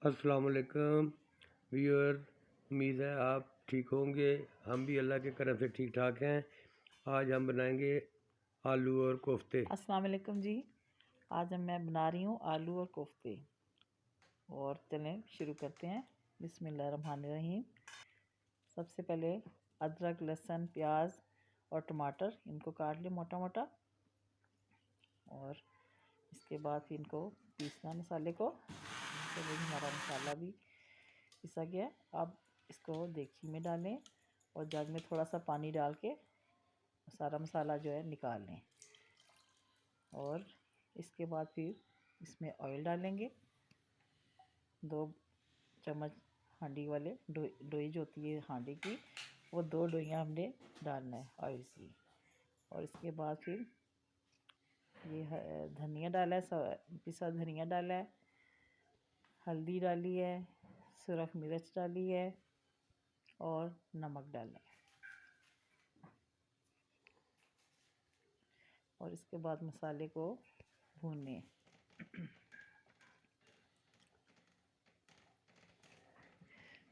अस्सलाम वालेकुम व्यूअर, उम्मीद है आप ठीक होंगे। हम भी अल्लाह के करम से ठीक ठाक हैं। आज हम बनाएंगे आलू और कोफ्ते। अस्सलाम वालेकुम जी। आज मैं बना रही हूँ आलू और कोफ्ते। और चलें शुरू करते हैं। बिस्मिल्लाहिर्रहमानिर्रहीम। सबसे पहले अदरक, लहसुन, प्याज और टमाटर इनको काट लें मोटा मोटा। और इसके बाद फिर इनको पीसना मसाले को। चलिए हमारा मसाला भी पिसा गया। अब इसको देगची में डालें और जग में थोड़ा सा पानी डाल के सारा मसाला जो है निकाल लें। और इसके बाद फिर इसमें ऑयल डालेंगे। 2 चम्मच हांडी वाले डोई जो होती है हांडी की, वो 2 डोइयाँ हमने डालना है ऑयल की। और इसके बाद फिर ये धनिया डाला है, पिसा धनिया डाला है, हल्दी डाली है, सुरख मिर्च डाली है और नमक डाला है। और इसके बाद मसाले को भूनें।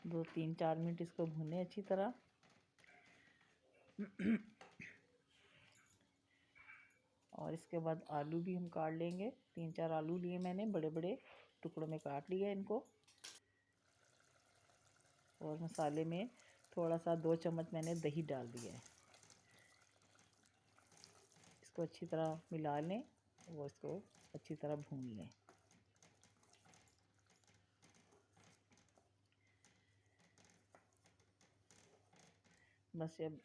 2-3-4 मिनट इसको भूनें अच्छी तरह। और इसके बाद आलू भी हम काट लेंगे। 3-4 आलू लिए मैंने, बड़े बड़े टुकड़ों में काट लिया इनको। और मसाले में थोड़ा सा 2 चम्मच मैंने दही डाल दिया है। इसको अच्छी तरह मिला लें और इसको अच्छी तरह भून लें। बस अब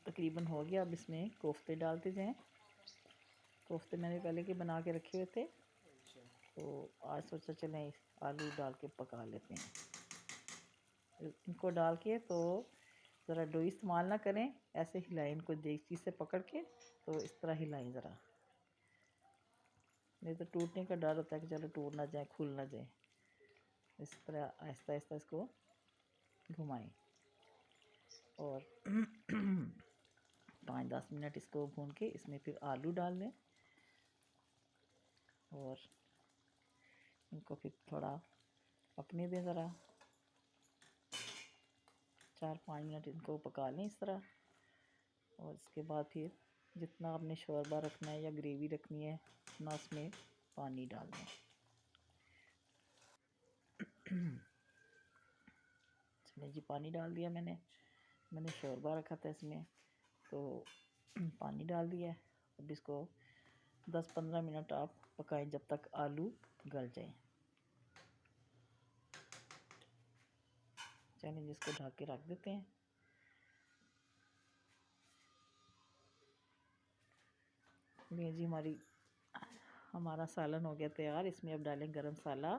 तकरीबन हो गया। अब इसमें कोफ्ते डालते जाएं। कोफ्ते मैंने पहले के बना के रखे हुए थे, तो आज सोचा चलें आलू डाल के पका लेते हैं। इनको डाल के तो ज़रा डोई इस्तेमाल ना करें, ऐसे हिलाएं इनको देगची से पकड़ के, तो इस तरह हिलाएं ज़रा, नहीं तो टूटने का डर होता है कि चलो टूट ना जाए, खुल ना जाए। इस तरह आहिस्ता आहिस्ता इसको घुमाएं और 5-10 मिनट इसको भून के इसमें फिर आलू डाल लें। और इनको फिर थोड़ा पकने दें, ज़रा 4-5 मिनट इनको पका लें इस तरह। और इसके बाद फिर जितना आपने शोरबा रखना है या ग्रेवी रखनी है, उतना उसमें पानी डाल दें। चलिए जी, पानी डाल दिया मैंने शोरबा रखा था इसमें, तो पानी डाल दिया है। अब इसको 10-15 मिनट आप पकाएं जब तक आलू गल जाए। चलिए इसको ढक के रख देते हैं। ये जी हमारा सालन हो गया तैयार। इसमें अब डालें गरम मसाला,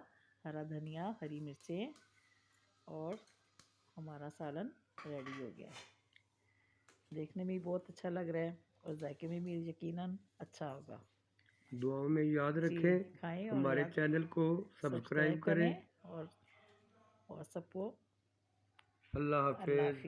हरा धनिया, हरी मिर्चें, और हमारा सालन रेडी हो गया है। देखने में भी बहुत अच्छा लग रहा है और जायके में भी यकीनन अच्छा होगा। दुआओं में याद जी, रखें, खाएं और हमारे याद चैनल को सब्सक्राइब करें। करें। और सबको अल्लाह अल्लाह हाफिज़। हाफिज़।